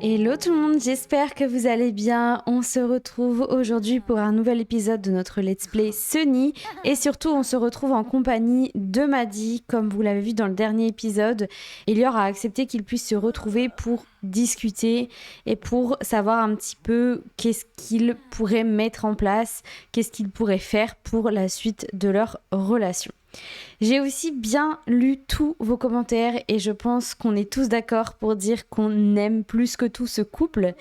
Hello tout le monde, j'espère que vous allez bien. On se retrouve aujourd'hui pour un nouvel épisode de notre Let's Play Sunny. Et surtout, on se retrouve en compagnie de Maddy. Comme vous l'avez vu dans le dernier épisode, Elior a accepté qu'il puisse se retrouver pour discuter et pour savoir un petit peu qu'est-ce qu'il pourrait mettre en place, qu'est-ce qu'il pourrait faire pour la suite de leur relation. J'ai aussi bien lu tous vos commentaires et je pense qu'on est tous d'accord pour dire qu'on aime plus que tout ce couple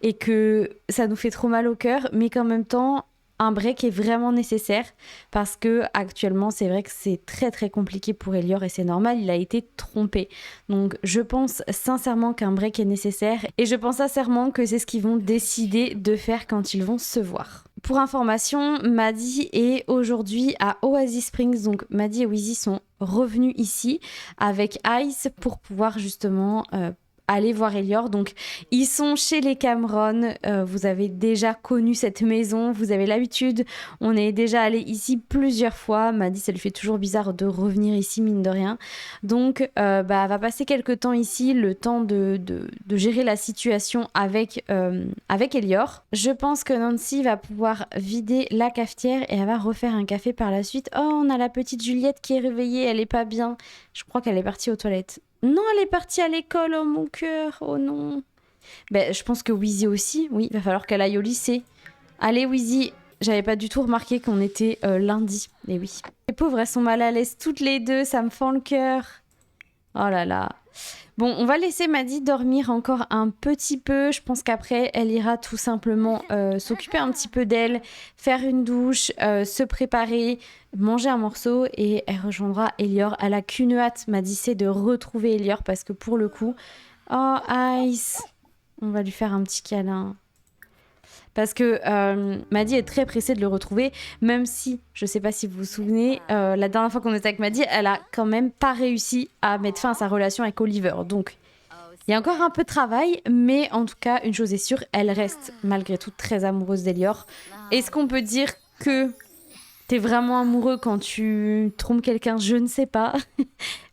et que ça nous fait trop mal au cœur, mais qu'en même temps, un break est vraiment nécessaire parce que actuellement, c'est vrai que c'est très très compliqué pour Elior et c'est normal, il a été trompé. Donc je pense sincèrement qu'un break est nécessaire et je pense sincèrement que c'est ce qu'ils vont décider de faire quand ils vont se voir. Pour information, Maddy est aujourd'hui à Oasis Springs, donc Maddy et Wheezy sont revenus ici avec Ice pour pouvoir justement aller voir Elior. Donc ils sont chez les Cameron, vous avez déjà connu cette maison, vous avez l'habitude, on est déjà allé ici plusieurs fois. Maddy, ça lui fait toujours bizarre de revenir ici mine de rien, donc elle va passer quelques temps ici, le temps de gérer la situation avec Elior. Je pense que Nancy va pouvoir vider la cafetière et elle va refaire un café par la suite. Oh, on a la petite Juliette qui est réveillée, elle est pas bien, je crois qu'elle est partie aux toilettes. Non, elle est partie à l'école, oh mon cœur, oh non. Je pense que Wheezy aussi, oui, il va falloir qu'elle aille au lycée. Allez Wheezy, j'avais pas du tout remarqué qu'on était lundi, mais oui. Les pauvres, elles sont mal à l'aise toutes les deux, ça me fend le cœur. Oh là là. Bon, on va laisser Maddy dormir encore un petit peu. Je pense qu'après, elle ira tout simplement s'occuper un petit peu d'elle, faire une douche, se préparer, manger un morceau et elle rejoindra Elior. Elle a qu'une hâte, Maddy, c'est de retrouver Elior parce que pour le coup... Oh, Ice, on va lui faire un petit câlin. Parce que Maddy est très pressée de le retrouver, même si, je sais pas si vous vous souvenez, la dernière fois qu'on était avec Maddy, elle a quand même pas réussi à mettre fin à sa relation avec Oliver. Donc, il y a encore un peu de travail, mais en tout cas, une chose est sûre, elle reste malgré tout très amoureuse d'Elior. Est-ce qu'on peut dire que t'es vraiment amoureux quand tu trompes quelqu'un? Je ne sais pas.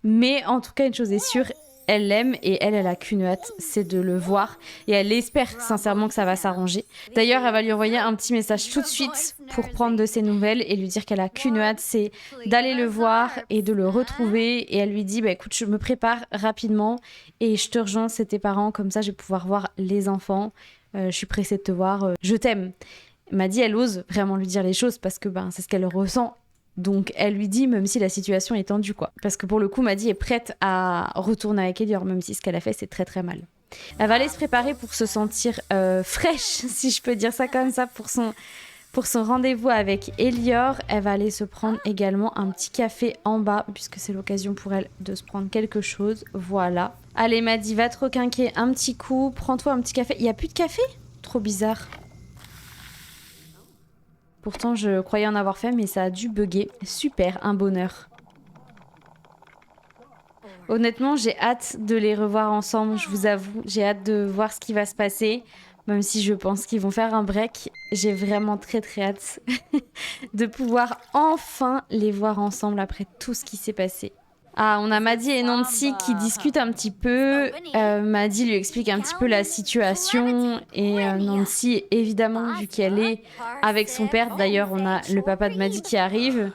Mais en tout cas, une chose est sûre, elle l'aime et elle a qu'une hâte, c'est de le voir. Et elle espère sincèrement que ça va s'arranger. D'ailleurs, elle va lui envoyer un petit message tout de suite pour prendre de ses nouvelles et lui dire qu'elle a qu'une hâte, c'est d'aller le voir et de le retrouver. Et elle lui dit, écoute, je me prépare rapidement et je te rejoins, c'est tes parents, comme ça je vais pouvoir voir les enfants. Je suis pressée de te voir, je t'aime. Maddy, elle ose vraiment lui dire les choses parce que c'est ce qu'elle ressent. Donc elle lui dit, même si la situation est tendue, quoi. Parce que pour le coup, Maddy est prête à retourner avec Elior, même si ce qu'elle a fait, c'est très très mal. Elle va aller se préparer pour se sentir fraîche, si je peux dire ça comme ça, pour son rendez-vous avec Elior. Elle va aller se prendre également un petit café en bas, puisque c'est l'occasion pour elle de se prendre quelque chose. Voilà. Allez Maddy, va te requinquer un petit coup, prends-toi un petit café. Il n'y a plus de café? Trop bizarre. Pourtant, je croyais en avoir fait, mais ça a dû bugger. Super, un bonheur. Honnêtement, j'ai hâte de les revoir ensemble, je vous avoue. J'ai hâte de voir ce qui va se passer, même si je pense qu'ils vont faire un break. J'ai vraiment très très hâte de pouvoir enfin les voir ensemble après tout ce qui s'est passé. Ah, on a Maddy et Nancy qui discutent un petit peu. Maddy lui explique un petit peu la situation et Nancy, évidemment, vu qu'elle est avec son père, d'ailleurs on a le papa de Maddy qui arrive,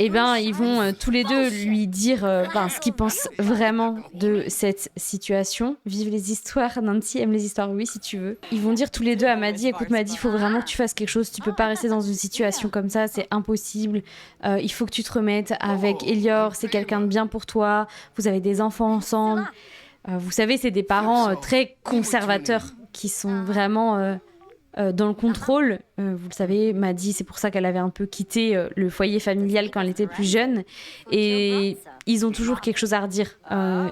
ils vont tous les deux lui dire ce qu'ils pensent vraiment de cette situation. Vive les histoires, Nancy aime les histoires, oui si tu veux. Ils vont dire tous les deux à Maddy, écoute Maddy, il faut vraiment que tu fasses quelque chose, tu peux pas rester dans une situation comme ça, c'est impossible. Il faut que tu te remettes avec Elior, c'est quelqu'un de bien pour toi, vous avez des enfants ensemble. Vous savez, c'est des parents très conservateurs qui sont vraiment... dans le contrôle, vous le savez, Maddy, c'est pour ça qu'elle avait un peu quitté le foyer familial quand elle était plus jeune. Et ils ont toujours quelque chose à redire,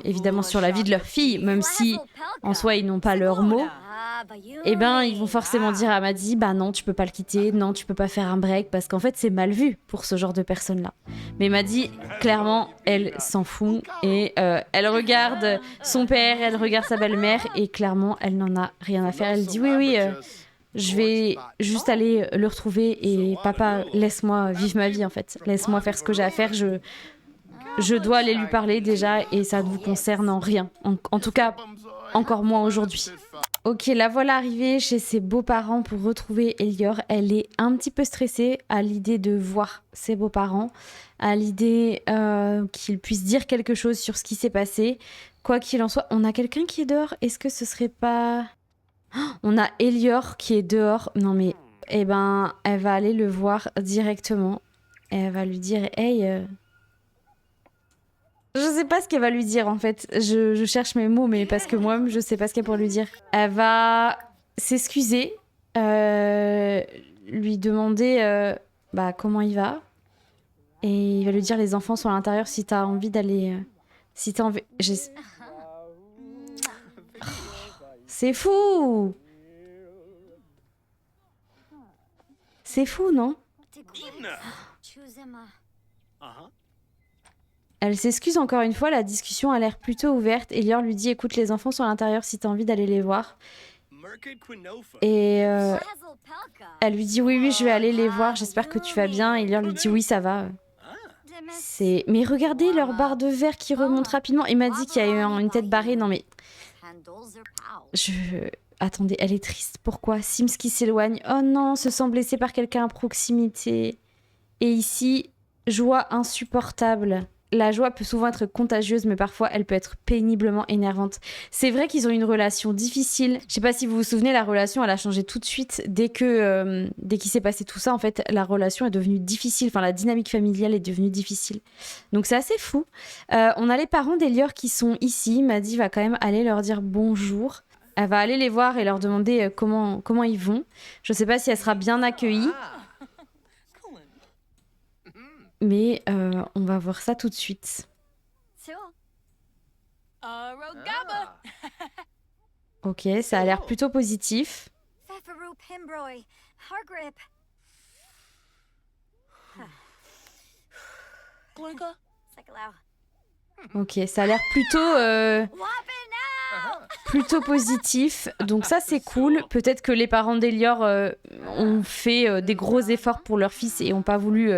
évidemment, sur la vie de leur fille, même si, en soi, ils n'ont pas leur mot. Ils vont forcément dire à Maddy, non, tu peux pas le quitter, non, tu peux pas faire un break, parce qu'en fait, c'est mal vu pour ce genre de personnes-là. Mais Maddy, clairement, elle s'en fout, et elle regarde son père, elle regarde sa belle-mère, et clairement, elle n'en a rien à faire. Elle dit, oui, je vais juste aller le retrouver et papa, laisse-moi vivre ma vie en fait. Laisse-moi faire ce que j'ai à faire. Je dois aller lui parler déjà et ça ne vous concerne en rien. En tout cas, encore moins aujourd'hui. Ok, la voilà arrivée chez ses beaux-parents pour retrouver Elior. Elle est un petit peu stressée à l'idée de voir ses beaux-parents, à l'idée qu'ils puissent dire quelque chose sur ce qui s'est passé. Quoi qu'il en soit, on a quelqu'un qui est dehors. Est-ce que ce serait pas... On a Elior qui est dehors. Non mais, eh ben, elle va aller le voir directement. Et elle va lui dire, hey... Je sais pas ce qu'elle va lui dire en fait. Je cherche mes mots, mais parce que moi-même je sais pas ce qu'elle pour lui dire. Elle va s'excuser, lui demander comment il va. Et il va lui dire les enfants sont à l'intérieur si t'as envie d'aller. Si t'as envie. C'est fou! C'est fou, non? Elle s'excuse encore une fois, la discussion a l'air plutôt ouverte. Elior lui dit écoute, les enfants sont à l'intérieur si t'as envie d'aller les voir. Et elle lui dit oui, je vais aller les voir, j'espère que tu vas bien. Elior lui dit oui, ça va. Mais regardez leur barre de verre qui remonte rapidement. Il m'a dit qu'il y a eu une tête barrée. Non mais... Attendez, elle est triste. Pourquoi? Sims qui s'éloigne. Oh non, se sent blessé par quelqu'un à proximité. Et ici, joie insupportable. La joie peut souvent être contagieuse, mais parfois elle peut être péniblement énervante. C'est vrai qu'ils ont une relation difficile. Je sais pas si vous vous souvenez, la relation, elle a changé tout de suite. Dès qu'il s'est passé tout ça, en fait, la relation est devenue difficile. Enfin, la dynamique familiale est devenue difficile. Donc c'est assez fou. On a les parents d'Elior qui sont ici. Maddie va quand même aller leur dire bonjour. Elle va aller les voir et leur demander comment ils vont. Je sais pas si elle sera bien accueillie. Mais on va voir ça tout de suite. Ok, ça a l'air plutôt positif. Ok, ça a l'air plutôt positif. Donc ça, c'est cool. Peut-être que les parents d'Elior ont fait des gros efforts pour leur fils et n'ont pas voulu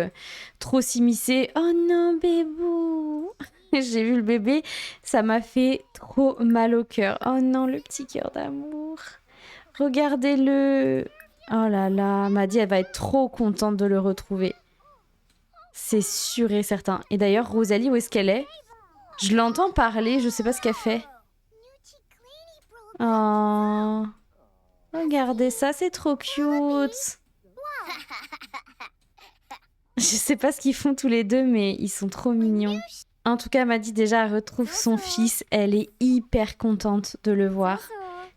trop s'immiscer. Oh non, bébou! J'ai vu le bébé, ça m'a fait trop mal au cœur. Oh non, le petit cœur d'amour. Regardez-le. Oh là là, Maddie, elle va être trop contente de le retrouver. C'est sûr et certain. Et d'ailleurs, Rosalie, où est-ce qu'elle est? Je l'entends parler, je sais pas ce qu'elle fait. Oh, regardez ça, c'est trop cute. Je sais pas ce qu'ils font tous les deux, mais ils sont trop mignons. En tout cas, Maddie déjà retrouve son fils. Elle est hyper contente de le voir.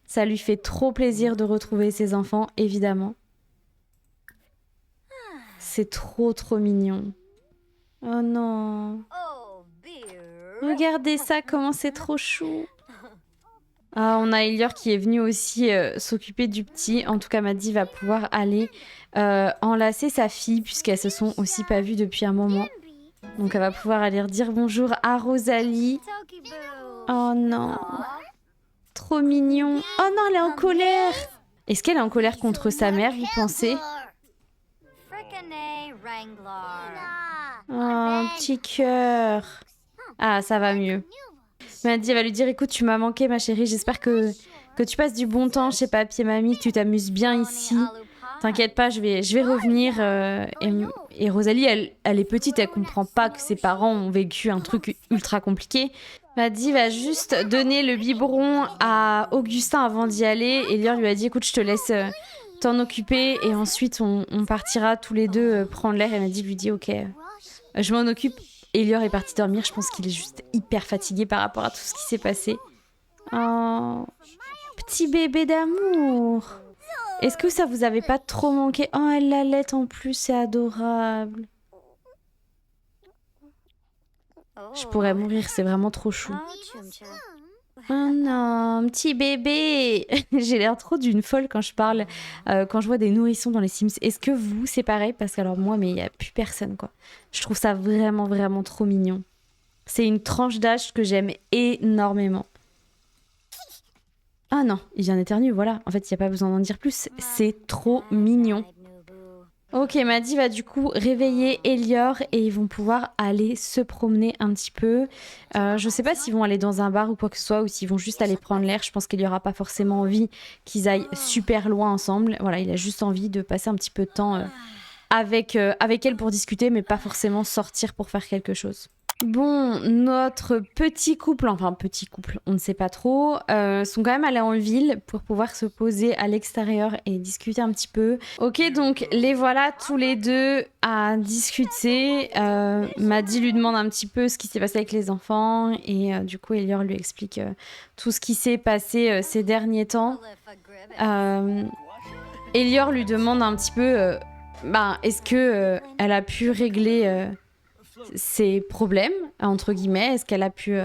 Ça lui fait trop plaisir de retrouver ses enfants, évidemment. C'est trop mignon. Oh non. Regardez ça, comment c'est trop chou. Ah, on a Elior qui est venue aussi s'occuper du petit. En tout cas, Maddie va pouvoir aller enlacer sa fille puisqu'elles se sont aussi pas vues depuis un moment. Donc elle va pouvoir aller dire bonjour à Rosalie. Oh non. Trop mignon. Oh non, elle est en colère. Est-ce qu'elle est en colère contre sa mère, vous pensez? Oh, petit cœur. Ah, ça va mieux. Maddie va lui dire écoute, tu m'as manqué ma chérie, j'espère que tu passes du bon temps chez papy et mamie, que tu t'amuses bien ici. T'inquiète pas, je vais revenir. Et Rosalie, elle est petite, elle comprend pas que ses parents ont vécu un truc ultra compliqué. Maddie va juste donner le biberon à Augustin avant d'y aller. Et Elior lui a dit écoute, je te laisse t'en occuper et ensuite on partira tous les deux prendre l'air. Et Maddie lui dit ok, je m'en occupe. Elior est parti dormir, je pense qu'il est juste hyper fatigué par rapport à tout ce qui s'est passé. Oh, petit bébé d'amour. Est-ce que ça vous avait pas trop manqué? Oh, elle l'allaite en plus, c'est adorable. Je pourrais mourir, c'est vraiment trop chou. Oh non, petit bébé. J'ai l'air trop d'une folle quand je parle, quand je vois des nourrissons dans les Sims. Est-ce que vous, c'est pareil? Parce que alors moi, mais il n'y a plus personne, quoi. Je trouve ça vraiment trop mignon. C'est une tranche d'âge que j'aime énormément. Ah non, il vient d'éternuer, voilà. En fait, il n'y a pas besoin d'en dire plus. C'est trop mignon. Ok, Maddy va du coup réveiller Elior et ils vont pouvoir aller se promener un petit peu. Je sais pas s'ils vont aller dans un bar ou quoi que ce soit ou s'ils vont juste aller prendre l'air. Je pense qu'il y aura pas forcément envie qu'ils aillent super loin ensemble. Voilà, il a juste envie de passer un petit peu de temps avec elle pour discuter, mais pas forcément sortir pour faire quelque chose. Bon, notre petit couple, on ne sait pas trop, sont quand même allés en ville pour pouvoir se poser à l'extérieur et discuter un petit peu. Ok, donc les voilà tous les deux à discuter. Maddy lui demande un petit peu ce qui s'est passé avec les enfants et du coup Elior lui explique tout ce qui s'est passé ces derniers temps. Elior lui demande un petit peu, est-ce que elle a pu régler ses problèmes, entre guillemets. Est-ce qu'elle a pu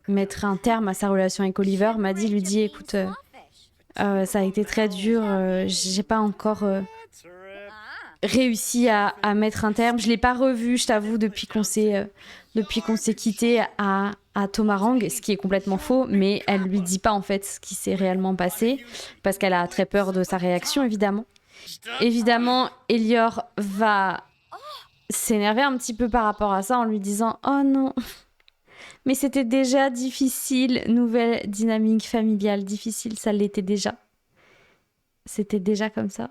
mettre un terme à sa relation avec Oliver? Maddy lui dit, écoute, ça a été très dur, j'ai pas encore réussi à mettre un terme. Je l'ai pas revu, je t'avoue, depuis qu'on s'est quitté à Tomarang, ce qui est complètement faux, mais elle lui dit pas en fait ce qui s'est réellement passé, parce qu'elle a très peur de sa réaction, évidemment. Évidemment, Elior va s'énerver un petit peu par rapport à ça en lui disant « Oh non, mais c'était déjà difficile, nouvelle dynamique familiale difficile, ça l'était déjà. C'était déjà comme ça. »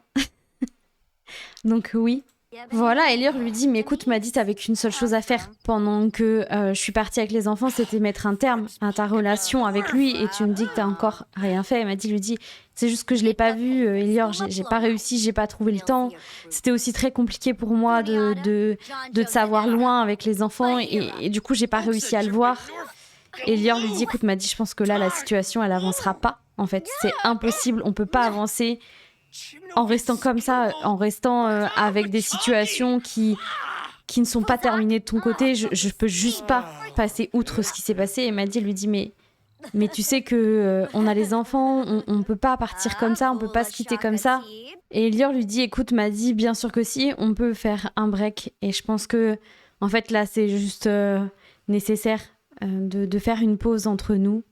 Donc oui. Voilà, Elior lui dit « Mais écoute, Maddy, t'avais qu'une seule chose à faire pendant que je suis partie avec les enfants, c'était mettre un terme à ta relation avec lui et tu me dis que t'as encore rien fait. » Maddy lui dit « C'est juste que je l'ai pas vu, Elior, j'ai pas réussi, j'ai pas trouvé le temps. C'était aussi très compliqué pour moi de te savoir loin avec les enfants et du coup, j'ai pas réussi à le voir. » Elior lui dit « Écoute, Maddy, je pense que là, la situation, elle avancera pas. En fait, c'est impossible, on peut pas avancer en restant comme ça, en restant avec des situations qui ne sont pas terminées de ton côté. Je peux juste pas passer outre ce qui s'est passé. » Et Maddy lui dit mais tu sais que on a les enfants, on peut pas partir comme ça, on peut pas se quitter comme ça. Et Elior lui dit écoute Maddy, bien sûr que si, on peut faire un break. Et je pense que en fait là c'est juste nécessaire de faire une pause entre nous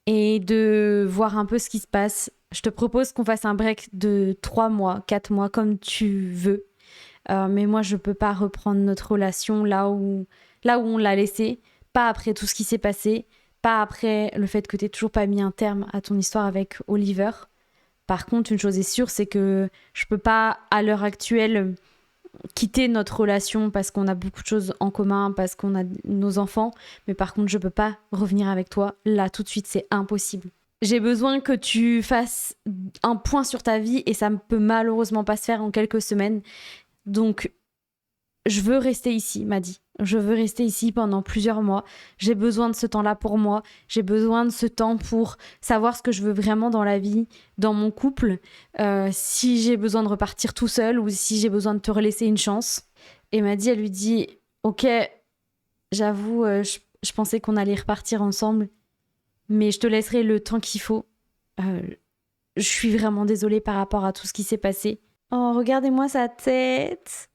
et de voir un peu ce qui se passe. Je te propose qu'on fasse un break de 3 mois, 4 mois, comme tu veux. Mais moi, je peux pas reprendre notre relation là où on l'a laissée. Pas après tout ce qui s'est passé. Pas après le fait que t'aies toujours pas mis un terme à ton histoire avec Oliver. Par contre, une chose est sûre, c'est que je peux pas, à l'heure actuelle, quitter notre relation parce qu'on a beaucoup de choses en commun, parce qu'on a nos enfants. Mais par contre, je peux pas revenir avec toi. Là, tout de suite, c'est impossible. J'ai besoin que tu fasses un point sur ta vie et ça ne peut malheureusement pas se faire en quelques semaines. Donc, je veux rester ici, Maddy. Je veux rester ici pendant plusieurs mois. J'ai besoin de ce temps-là pour moi. J'ai besoin de ce temps pour savoir ce que je veux vraiment dans la vie, dans mon couple. Si j'ai besoin de repartir tout seul ou si j'ai besoin de te relaisser une chance. Et Maddy, elle lui dit « Ok, j'avoue, je pensais qu'on allait repartir ensemble. Mais je te laisserai le temps qu'il faut. Je suis vraiment désolée par rapport à tout ce qui s'est passé. » Oh, regardez-moi sa tête.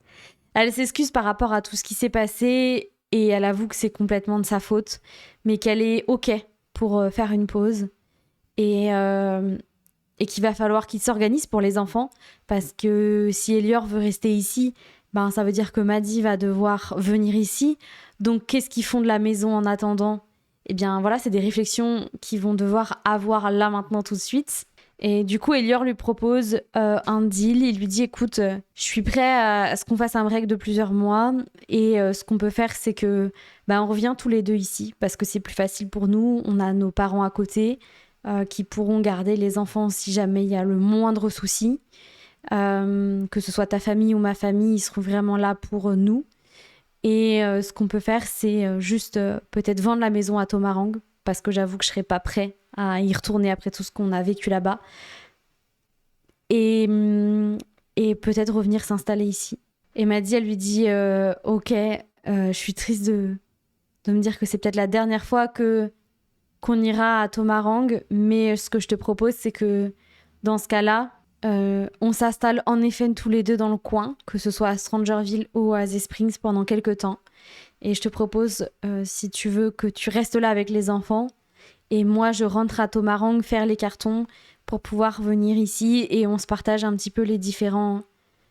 Elle s'excuse par rapport à tout ce qui s'est passé et elle avoue que c'est complètement de sa faute, mais qu'elle est OK pour faire une pause et qu'il va falloir qu'il s'organise pour les enfants parce que si Elior veut rester ici, ça veut dire que Maddy va devoir venir ici. Donc, qu'est-ce qu'ils font de la maison en attendant ? Eh bien, voilà, c'est des réflexions qu'ils vont devoir avoir là maintenant tout de suite. Et du coup, Elior lui propose un deal. Il lui dit, écoute, je suis prêt à ce qu'on fasse un break de plusieurs mois. Et ce qu'on peut faire, c'est que on revient tous les deux ici parce que c'est plus facile pour nous. On a nos parents à côté qui pourront garder les enfants si jamais il y a le moindre souci. Que ce soit ta famille ou ma famille, ils seront vraiment là pour nous. Et ce qu'on peut faire, c'est juste peut-être vendre la maison à Tomarang parce que j'avoue que je serais pas prêt à y retourner après tout ce qu'on a vécu là-bas. Et peut-être revenir s'installer ici. Et Maddy, elle lui dit ok, je suis triste de me dire que c'est peut-être la dernière fois qu'on ira à Tomarang, mais ce que je te propose, c'est que dans ce cas-là, on s'installe en effet tous les deux dans le coin, que ce soit à Strangerville ou à Oasis Springs pendant quelques temps. Et je te propose, si tu veux, que tu restes là avec les enfants. Et moi, je rentre à Tomarang faire les cartons pour pouvoir venir ici et on se partage un petit peu les différents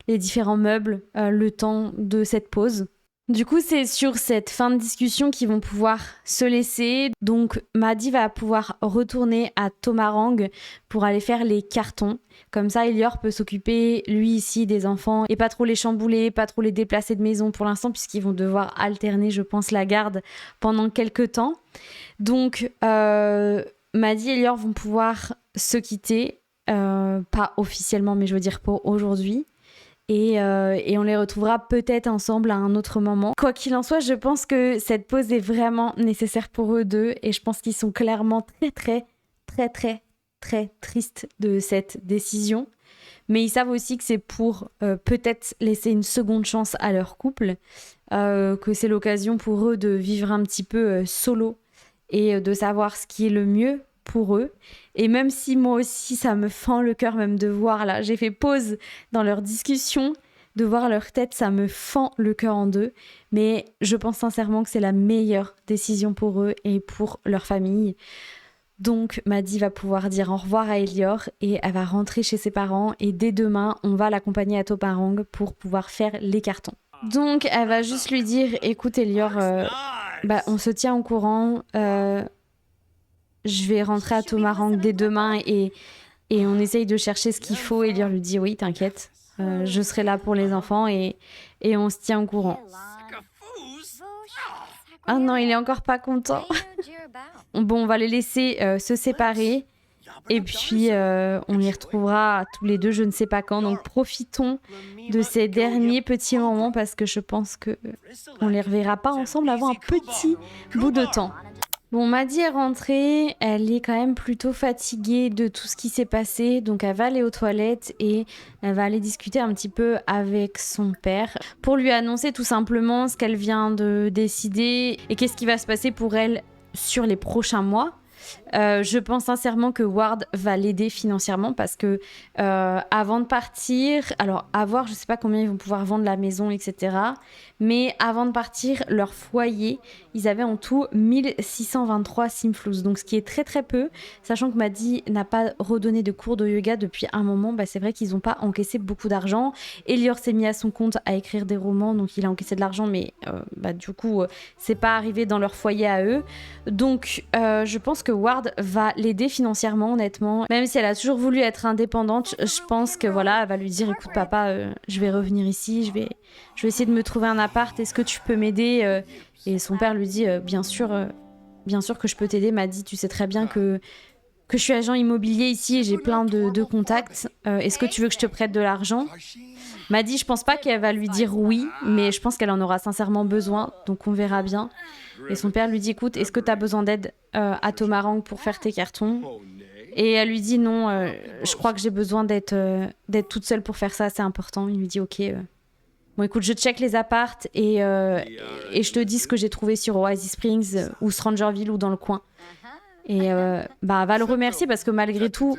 les différents meubles le temps de cette pause. Du coup, c'est sur cette fin de discussion qu'ils vont pouvoir se laisser. Donc, Maddie va pouvoir retourner à Tomarang pour aller faire les cartons. Comme ça, Elior peut s'occuper, lui ici, des enfants et pas trop les chambouler, pas trop les déplacer de maison pour l'instant, puisqu'ils vont devoir alterner, je pense, la garde pendant quelques temps. Donc, Maddie et Elior vont pouvoir se quitter, pas officiellement, mais je veux dire pour aujourd'hui. Et on les retrouvera peut-être ensemble à un autre moment. Quoi qu'il en soit, je pense que cette pause est vraiment nécessaire pour eux deux et je pense qu'ils sont clairement très tristes de cette décision. Mais ils savent aussi que c'est pour peut-être laisser une seconde chance à leur couple, que c'est l'occasion pour eux de vivre un petit peu solo et de savoir ce qui est le mieux pour eux. Et même si moi aussi ça me fend le cœur même de voir là, j'ai fait pause dans leur discussion, de voir leur tête, ça me fend le cœur en deux, mais je pense sincèrement que c'est la meilleure décision pour eux et pour leur famille. Donc Maddie va pouvoir dire au revoir à Elior et elle va rentrer chez ses parents et dès demain on va l'accompagner à Tomarang pour pouvoir faire les cartons. Donc elle va juste lui dire écoute Elior, on se tient au courant, je vais rentrer à Tomarang dès demain et on essaye de chercher ce qu'il faut. Elior lui dit oui, t'inquiète, je serai là pour les enfants et on se tient au courant. Ah non, il est encore pas content. Bon, on va les laisser se séparer et puis on les retrouvera tous les deux je ne sais pas quand. Donc profitons de ces derniers petits moments parce que je pense que on les reverra pas ensemble avant un petit bout de temps. Bon, Maddie est rentrée, elle est quand même plutôt fatiguée de tout ce qui s'est passé, donc elle va aller aux toilettes et elle va aller discuter un petit peu avec son père pour lui annoncer tout simplement ce qu'elle vient de décider et qu'est-ce qui va se passer pour elle sur les prochains mois. Je pense sincèrement que Ward va l'aider financièrement parce que avant de partir, alors à voir, je sais pas combien ils vont pouvoir vendre la maison, etc. Mais avant de partir, leur foyer, ils avaient en tout 1623 simflous, donc ce qui est très peu, sachant que Maddie n'a pas redonné de cours de yoga depuis un moment, c'est vrai qu'ils n'ont pas encaissé beaucoup d'argent. Elior s'est mis à son compte à écrire des romans, donc il a encaissé de l'argent, mais du coup, c'est pas arrivé dans leur foyer à eux. Donc je pense que Ward va l'aider financièrement, honnêtement. Même si elle a toujours voulu être indépendante, je pense que voilà, elle va lui dire écoute papa, je vais revenir ici, je vais essayer de me trouver un appart, est-ce que tu peux m'aider Et son père lui dit bien sûr que je peux t'aider, m'a dit tu sais très bien que je suis agent immobilier ici et j'ai plein de contacts, est-ce que tu veux que je te prête de l'argent? M'a dit je pense pas qu'elle va lui dire oui, mais je pense qu'elle en aura sincèrement besoin, donc on verra bien. Et son père lui dit écoute, est-ce que tu as besoin d'aide à Tomarang pour faire tes cartons? Et elle lui dit non, je crois que j'ai besoin d'être toute seule pour faire ça, c'est important. Il lui dit ok, bon écoute, je check les appartes et je te dis ce que j'ai trouvé sur Oasis Springs ou Strangerville ou dans le coin. Et va le remercier parce que malgré tout,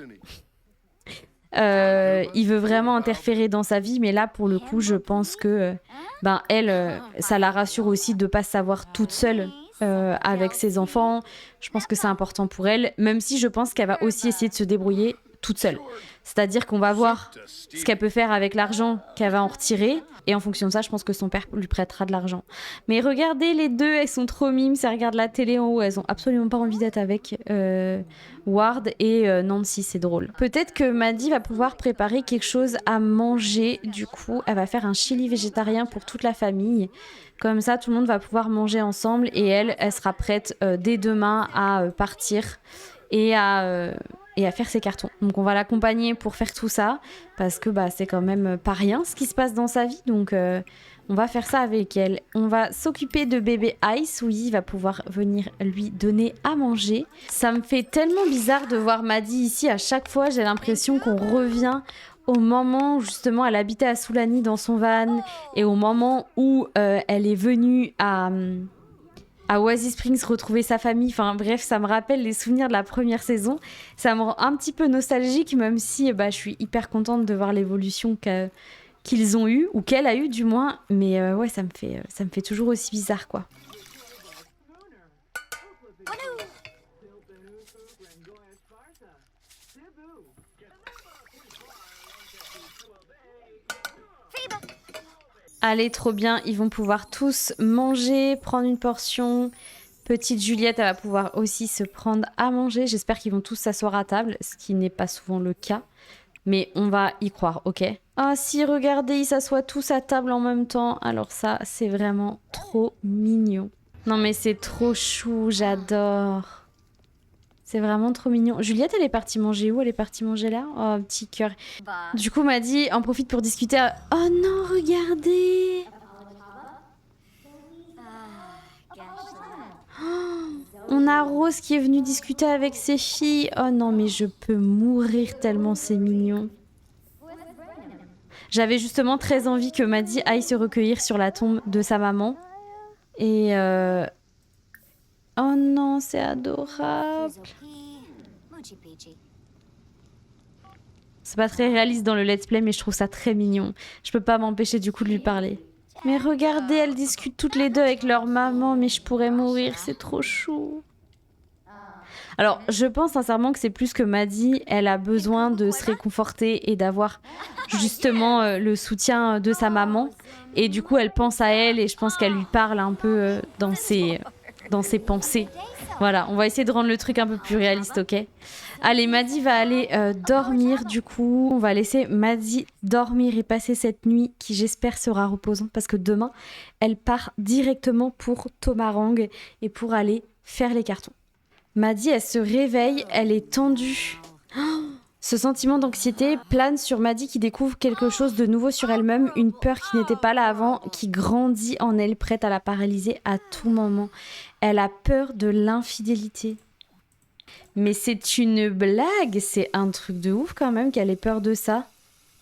il veut vraiment interférer dans sa vie, mais là pour le coup je pense que elle, ça la rassure aussi de pas se savoir toute seule avec ses enfants. Je pense que c'est important pour elle, même si je pense qu'elle va aussi essayer de se débrouiller toute seule. C'est-à-dire qu'on va voir ce qu'elle peut faire avec l'argent qu'elle va en retirer. Et en fonction de ça, je pense que son père lui prêtera de l'argent. Mais regardez, les deux, elles sont trop mimes. Elles regardent la télé en haut. Elles ont absolument pas envie d'être avec Ward et Nancy. C'est drôle. Peut-être que Maddie va pouvoir préparer quelque chose à manger. Du coup, elle va faire un chili végétarien pour toute la famille. Comme ça, tout le monde va pouvoir manger ensemble. Et elle sera prête dès demain à partir et à faire ses cartons. Donc on va l'accompagner pour faire tout ça parce que c'est quand même pas rien ce qui se passe dans sa vie, donc on va faire ça avec elle. On va s'occuper de bébé Ice, oui, il va pouvoir venir lui donner à manger. Ça me fait tellement bizarre de voir Maddie ici, à chaque fois j'ai l'impression qu'on revient au moment où justement elle habitait à Soulani dans son van et au moment où elle est venue à Oasis Springs retrouver sa famille, enfin bref, ça me rappelle les souvenirs de la première saison. Ça me rend un petit peu nostalgique, même si je suis hyper contente de voir l'évolution qu'ils ont eue, ou qu'elle a eue du moins, mais ouais, ça me fait toujours aussi bizarre, quoi. Allez, trop bien, ils vont pouvoir tous manger, prendre une portion. Petite Juliette, elle va pouvoir aussi se prendre à manger. J'espère qu'ils vont tous s'asseoir à table, ce qui n'est pas souvent le cas. Mais on va y croire, ok? Ah si, regardez, ils s'assoient tous à table en même temps. Alors ça, c'est vraiment trop mignon. Non mais c'est trop chou, j'adore. C'est vraiment trop mignon. Juliette, elle est partie manger où? Elle est partie manger là? Oh, petit cœur. Du coup, m'a dit, en profite pour discuter. Oh non, regardez! On a Rose qui est venue discuter avec ses filles. Oh non, mais je peux mourir tellement c'est mignon. J'avais justement très envie que Maddie aille se recueillir sur la tombe de sa maman. Et oh non, c'est adorable. C'est pas très réaliste dans le let's play, mais je trouve ça très mignon. Je peux pas m'empêcher du coup de lui parler. Mais regardez, elles discutent toutes les deux avec leur maman, mais je pourrais mourir, c'est trop chou. Alors, je pense sincèrement que c'est plus que Maddie, elle a besoin de se réconforter et d'avoir justement le soutien de sa maman. Et du coup, elle pense à elle et je pense qu'elle lui parle un peu dans ses pensées. Voilà, on va essayer de rendre le truc un peu plus réaliste, ok? Allez, Maddie va aller dormir du coup. On va laisser Maddie dormir et passer cette nuit qui j'espère sera reposante parce que demain, elle part directement pour Tomarang et pour aller faire les cartons. Maddie, elle se réveille, elle est tendue. Oh, ce sentiment d'anxiété plane sur Maddie qui découvre quelque chose de nouveau sur elle-même, une peur qui n'était pas là avant, qui grandit en elle, prête à la paralyser à tout moment. Elle a peur de l'infidélité. Mais c'est une blague, c'est un truc de ouf quand même qu'elle ait peur de ça.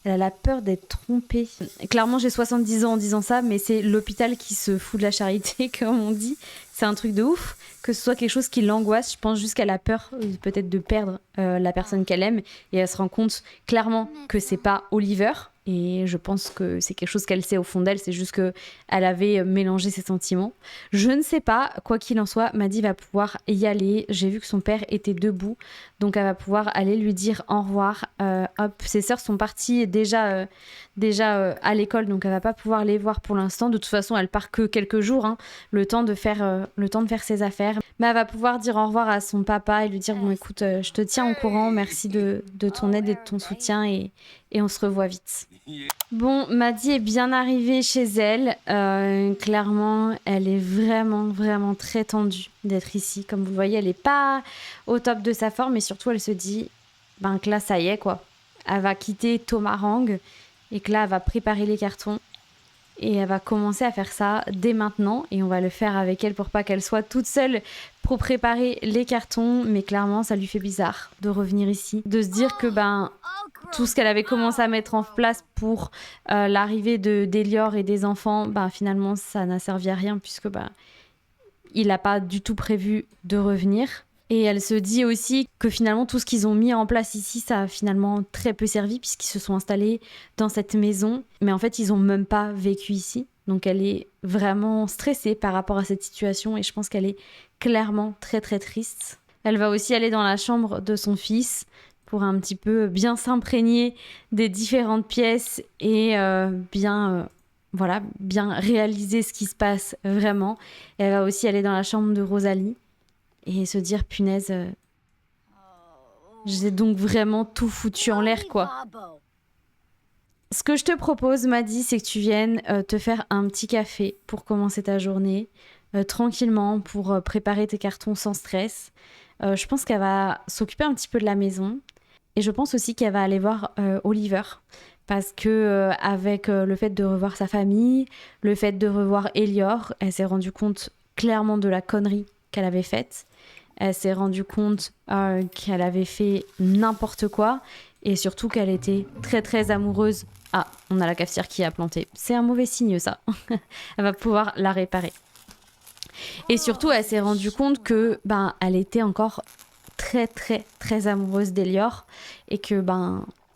Elle a la peur d'être trompée. Clairement, j'ai 70 ans en disant ça, mais c'est l'hôpital qui se fout de la charité, comme on dit. C'est un truc de ouf, que ce soit quelque chose qui l'angoisse. Je pense juste qu'elle a peur peut-être de perdre la personne qu'elle aime. Et elle se rend compte clairement que c'est pas Oliver. Et je pense que c'est quelque chose qu'elle sait au fond d'elle. C'est juste qu'elle avait mélangé ses sentiments. Je ne sais pas, quoi qu'il en soit, Maddie va pouvoir y aller. J'ai vu que son père était debout. Donc elle va pouvoir aller lui dire au revoir. Hop, ses sœurs sont parties déjà à l'école. Donc elle va pas pouvoir les voir pour l'instant. De toute façon, elle part que quelques jours. Hein, le temps de faire ses affaires. Mais elle va pouvoir dire au revoir à son papa et lui dire bon écoute, je te tiens au courant. Merci de ton aide et de ton soutien. Et on se revoit vite. Bon, Maddie est bien arrivée chez elle. Clairement, elle est vraiment, vraiment très tendue d'être ici. Comme vous le voyez, elle n'est pas au top de sa forme. Et surtout, elle se dit que là, ça y est, quoi. Elle va quitter Tomarang et que là, elle va préparer les cartons. Et elle va commencer à faire ça dès maintenant. Et on va le faire avec elle pour pas qu'elle soit toute seule pour préparer les cartons. Mais clairement, ça lui fait bizarre de revenir ici. De se dire que tout ce qu'elle avait commencé à mettre en place pour l'arrivée d'Elior et des enfants, finalement, ça n'a servi à rien puisque il n'a pas du tout prévu de revenir. Et elle se dit aussi que finalement, tout ce qu'ils ont mis en place ici, ça a finalement très peu servi puisqu'ils se sont installés dans cette maison. Mais en fait, ils n'ont même pas vécu ici. Donc elle est vraiment stressée par rapport à cette situation et je pense qu'elle est clairement très très triste. Elle va aussi aller dans la chambre de son fils pour un petit peu bien s'imprégner des différentes pièces et bien réaliser ce qui se passe vraiment. Et elle va aussi aller dans la chambre de Rosalie et se dire punaise, j'ai donc vraiment tout foutu en l'air quoi. Ce que je te propose, Maddie, c'est que tu viennes te faire un petit café pour commencer ta journée, tranquillement, pour préparer tes cartons sans stress. Je pense qu'elle va s'occuper un petit peu de la maison. Et je pense aussi qu'elle va aller voir Oliver. Parce que avec le fait de revoir sa famille, le fait de revoir Elior, elle s'est rendue compte clairement de la connerie qu'elle avait faite. Elle s'est rendue compte qu'elle avait fait n'importe quoi. Et surtout qu'elle était très très amoureuse. Ah, on a la cafetière qui a planté. C'est un mauvais signe ça. Elle va pouvoir la réparer. Et surtout, elle s'est rendue compte que elle était encore très très très amoureuse d'Elior et que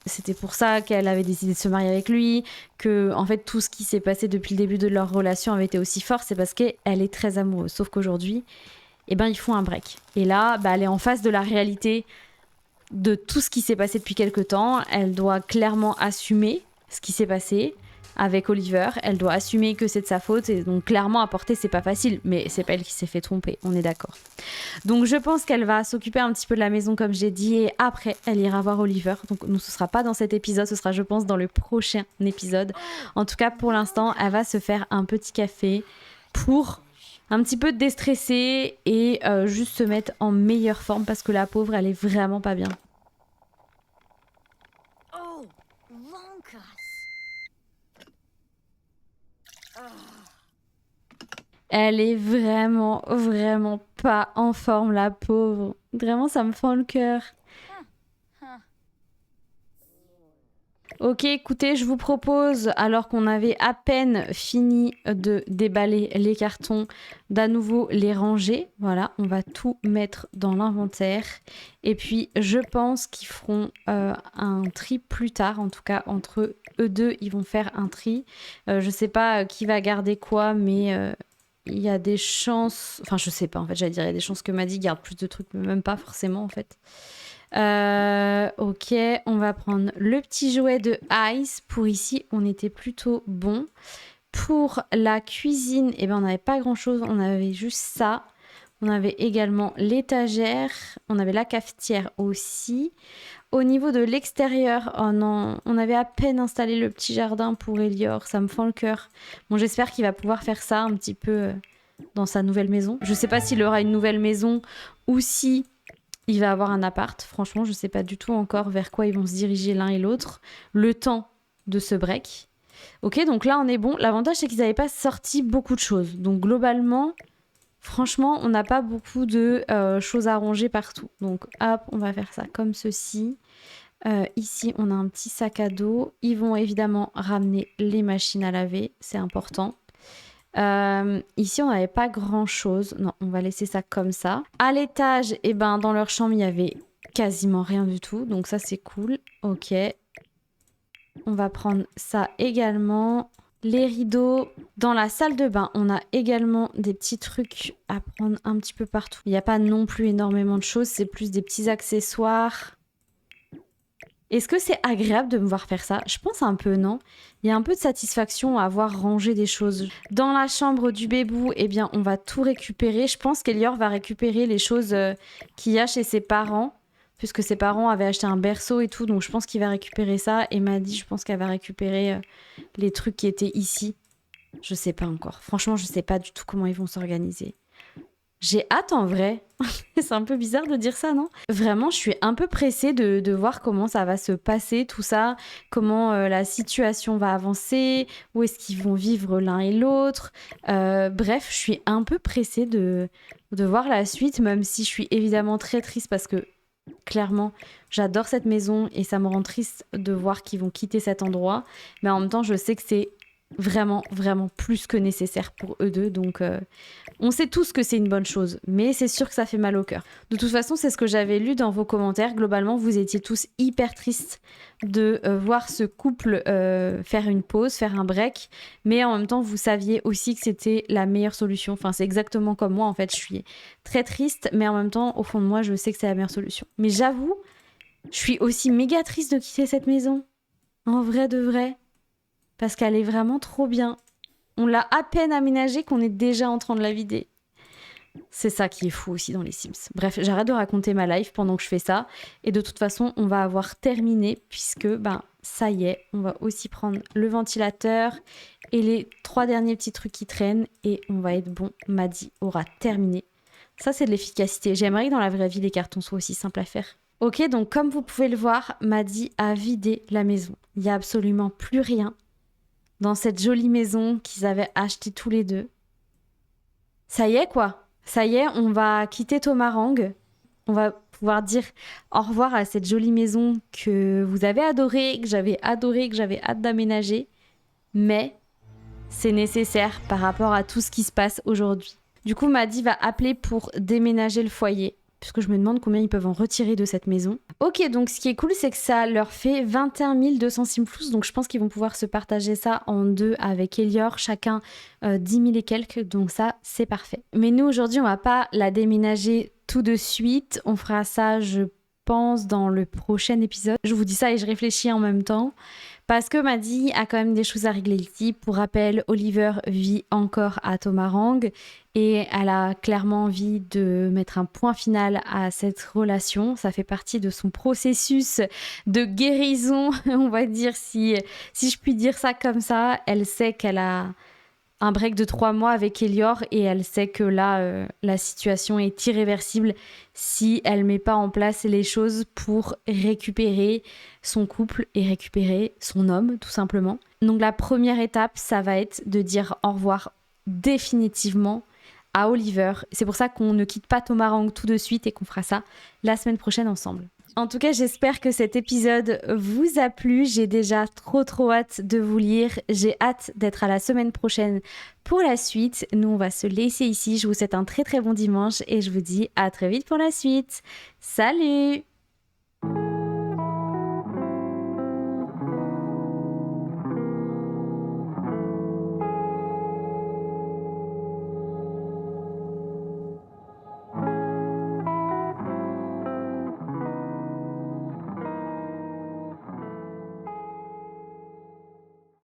c'était pour ça qu'elle avait décidé de se marier avec lui, que en fait tout ce qui s'est passé depuis le début de leur relation avait été aussi fort, c'est parce qu'elle est très amoureuse. Sauf qu'aujourd'hui, ils font un break. Et là, elle est en face de la réalité de tout ce qui s'est passé depuis quelque temps. Elle doit clairement assumer ce qui s'est passé, avec Oliver. Elle doit assumer que c'est de sa faute et donc clairement à porter c'est pas facile, mais c'est pas elle qui s'est fait tromper, on est d'accord. Donc je pense qu'elle va s'occuper un petit peu de la maison comme j'ai dit et après elle ira voir Oliver. Donc nous ce sera pas dans cet épisode, ce sera je pense dans le prochain épisode. En tout cas pour l'instant elle va se faire un petit café pour un petit peu déstresser et juste se mettre en meilleure forme parce que la pauvre elle est vraiment pas bien. Elle est vraiment, vraiment pas en forme, la pauvre. Vraiment, ça me fend le cœur. Ok, écoutez, je vous propose, alors qu'on avait à peine fini de déballer les cartons, d'à nouveau les ranger. Voilà, on va tout mettre dans l'inventaire. Et puis, je pense qu'ils feront un tri plus tard. En tout cas, entre eux deux, ils vont faire un tri. Je sais pas qui va garder quoi, mais... il y a des chances... Enfin, je sais pas, en fait, j'allais dire, il y a des chances que Maddie garde plus de trucs, mais même pas forcément, en fait. Ok, on va prendre le petit jouet de Ice. Pour ici, on était plutôt bon. Pour la cuisine, eh ben, on n'avait pas grand-chose, on avait juste ça. On avait également l'étagère, on avait la cafetière aussi. Au niveau de l'extérieur, oh non, on avait à peine installé le petit jardin pour Elior, ça me fend le cœur. Bon, j'espère qu'il va pouvoir faire ça un petit peu dans sa nouvelle maison. Je sais pas s'il aura une nouvelle maison ou si il va avoir un appart. Franchement, je sais pas du tout encore vers quoi ils vont se diriger l'un et l'autre. Le temps de ce break. Ok, donc là on est bon. L'avantage c'est qu'ils n'avaient pas sorti beaucoup de choses. Donc globalement... Franchement, on n'a pas beaucoup de choses à ranger partout. Donc, hop, on va faire ça comme ceci. Ici, on a un petit sac à dos. Ils vont évidemment ramener les machines à laver. C'est important. Ici, on n'avait pas grand-chose. Non, on va laisser ça comme ça. À l'étage, eh ben, dans leur chambre, il y avait quasiment rien du tout. Donc ça, c'est cool. Ok. On va prendre ça également. Les rideaux. Dans la salle de bain, on a également des petits trucs à prendre un petit peu partout. Il n'y a pas non plus énormément de choses, c'est plus des petits accessoires. Est-ce que c'est agréable de me voir faire ça? Je pense un peu, non? Il y a un peu de satisfaction à avoir rangé des choses. Dans la chambre du bébou, eh bien, on va tout récupérer. Je pense qu'Elior va récupérer les choses qu'il y a chez ses parents. Puisque ses parents avaient acheté un berceau et tout, donc je pense qu'il va récupérer ça. Et Maddie, je pense qu'elle va récupérer les trucs qui étaient ici. Je sais pas encore. Franchement, je sais pas du tout comment ils vont s'organiser. J'ai hâte en vrai. C'est un peu bizarre de dire ça, non? Vraiment, je suis un peu pressée de voir comment ça va se passer, tout ça. Comment la situation va avancer. Où est-ce qu'ils vont vivre l'un et l'autre. Bref, je suis un peu pressée de voir la suite, même si je suis évidemment très triste parce que clairement, j'adore cette maison et ça me rend triste de voir qu'ils vont quitter cet endroit. Mais en même temps, je sais que c'est vraiment, vraiment plus que nécessaire pour eux deux. Donc, on sait tous que c'est une bonne chose, mais c'est sûr que ça fait mal au cœur. De toute façon, c'est ce que j'avais lu dans vos commentaires. Globalement, vous étiez tous hyper tristes de voir ce couple faire une pause, faire un break. Mais en même temps, vous saviez aussi que c'était la meilleure solution. Enfin, c'est exactement comme moi, en fait. Je suis très triste, mais en même temps, au fond de moi, je sais que c'est la meilleure solution. Mais j'avoue, je suis aussi méga triste de quitter cette maison. En vrai de vrai. Parce qu'elle est vraiment trop bien. On l'a à peine aménagée qu'on est déjà en train de la vider. C'est ça qui est fou aussi dans les Sims. Bref, j'arrête de raconter ma life pendant que je fais ça. Et de toute façon, on va avoir terminé puisque, ça y est, on va aussi prendre le ventilateur et les 3 derniers petits trucs qui traînent et on va être bon. Maddie aura terminé. Ça, c'est de l'efficacité. J'aimerais que dans la vraie vie, les cartons soient aussi simples à faire. Ok, donc comme vous pouvez le voir, Maddie a vidé la maison. Il n'y a absolument plus rien dans cette jolie maison qu'ils avaient achetée tous les deux. Ça y est, quoi. Ça y est, on va quitter Tomarang. On va pouvoir dire au revoir à cette jolie maison que vous avez adorée, que j'avais hâte d'aménager. Mais c'est nécessaire par rapport à tout ce qui se passe aujourd'hui. Du coup, Maddie va appeler pour déménager le foyer, puisque je me demande combien ils peuvent en retirer de cette maison. Ok, donc ce qui est cool, c'est que ça leur fait 21 200 simflous, donc je pense qu'ils vont pouvoir se partager ça en deux avec Elior, chacun 10 000 et quelques, donc ça, c'est parfait. Mais nous, aujourd'hui, on va pas la déménager tout de suite, on fera ça, je pense, dans le prochain épisode. Je vous dis ça et je réfléchis en même temps. Parce que Maddie a quand même des choses à régler ici. Pour rappel, Oliver vit encore à Tomarang et elle a clairement envie de mettre un point final à cette relation. Ça fait partie de son processus de guérison, on va dire, si je puis dire ça comme ça. Elle sait qu'elle a un break de 3 mois avec Elior et elle sait que là, la situation est irréversible si elle met pas en place les choses pour récupérer son couple et récupérer son homme, tout simplement. Donc la première étape, ça va être de dire au revoir définitivement à Oliver. C'est pour ça qu'on ne quitte pas Tomarang tout de suite et qu'on fera ça la semaine prochaine ensemble. En tout cas, j'espère que cet épisode vous a plu. J'ai déjà trop hâte de vous lire. J'ai hâte d'être à la semaine prochaine pour la suite. Nous, on va se laisser ici. Je vous souhaite un très bon dimanche et je vous dis à très vite pour la suite. Salut!